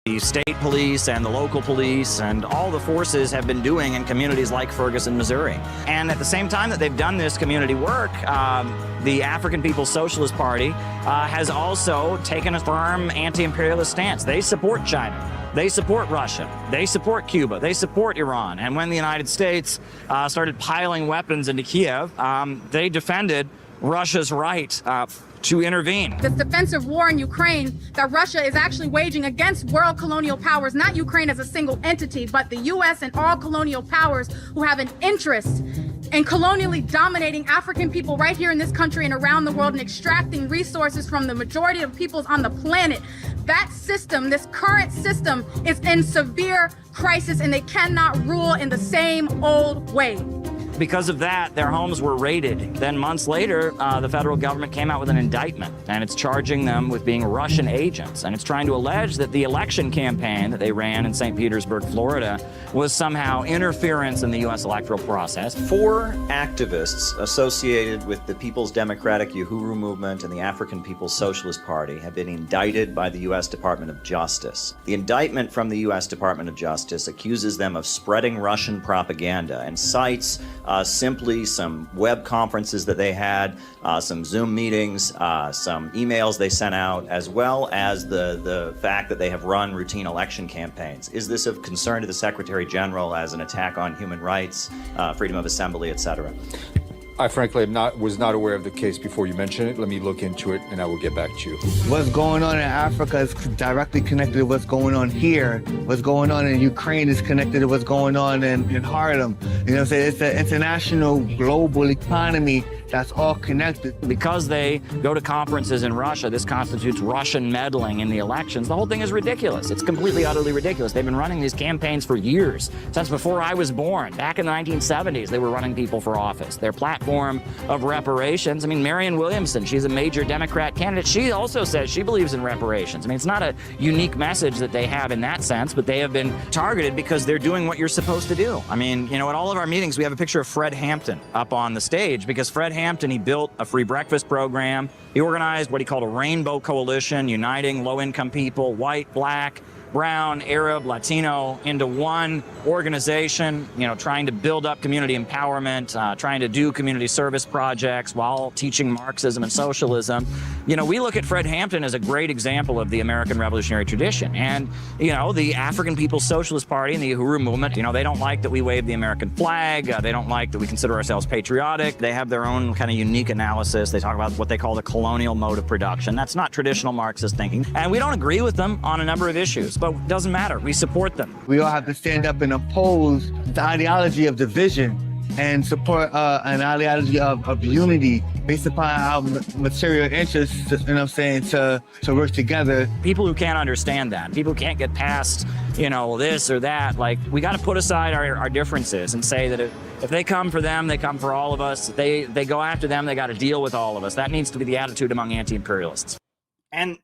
the state police and the local police and all the forces have been doing in communities like Ferguson, Missouri. And at the same time that they've done this community work, the African People's Socialist Party has also taken a firm anti-imperialist stance. They support China. They support Russia. They support Cuba. They support Iran. And when the United States started piling weapons into Kiev, they defended Russia's right to intervene. This defensive war in Ukraine that Russia is actually waging against world colonial powers, not Ukraine as a single entity, but the U.S. and all colonial powers who have an interest in colonially dominating African people right here in this country and around the world and extracting resources from the majority of peoples on the planet. That system, this current system, is in severe crisis and they cannot rule in the same old way. Because of that, their homes were raided. Then months later, the federal government came out with an indictment, and it's charging them with being Russian agents. And it's trying to allege that the election campaign that they ran in St. Petersburg, Florida, was somehow interference in the U.S. electoral process. 4 activists associated with the People's Democratic Uhuru Movement and the African People's Socialist Party have been indicted by the U.S. Department of Justice. The indictment from the U.S. Department of Justice accuses them of spreading Russian propaganda and cites simply some web conferences that they had, some Zoom meetings, some emails they sent out, as well as the fact that they have run routine election campaigns. Is this of concern to the Secretary General as an attack on human rights, freedom of assembly, etc.? I frankly was not aware of the case before you mentioned it. Let me look into it and I will get back to you. What's going on in Africa is directly connected to what's going on here. What's going on in Ukraine is connected to what's going on in Harlem. You know what I'm saying? It's an international global economy that's all connected. Because they go to conferences in Russia, this constitutes Russian meddling in the elections. The whole thing is ridiculous. It's completely, utterly ridiculous. They've been running these campaigns for years, since before I was born. Back in the 1970s, they were running people for office. Their platform of reparations, I mean, Marianne Williamson, she's a major Democrat candidate. She also says she believes in reparations. I mean, it's not a unique message that they have in that sense, but they have been targeted because they're doing what you're supposed to do. I mean, you know, at all of our meetings, we have a picture of Fred Hampton up on the stage because Fred Hampton, he built a free breakfast program. He organized what he called a rainbow coalition, uniting low-income people, white, black, brown, Arab, Latino, into one organization, you know, trying to build up community empowerment, trying to do community service projects while teaching Marxism and socialism. You know, we look at Fred Hampton as a great example of the American revolutionary tradition. And, you know, the African People's Socialist Party and the Uhuru Movement, you know, they don't like that we wave the American flag. They don't like that we consider ourselves patriotic. They have their own kind of unique analysis. They talk about what they call the colonial mode of production. That's not traditional Marxist thinking. And we don't agree with them on a number of issues. But it doesn't matter. We support them. We all have to stand up and oppose the ideology of division and support an ideology of unity based upon our material interests, you know what I'm saying, to work together. People who can't understand that, people who can't get past, you know, this or that, like, we got to put aside our differences and say that if they come for them, they come for all of us. They go after them, they got to deal with all of us. That needs to be the attitude among anti-imperialists. And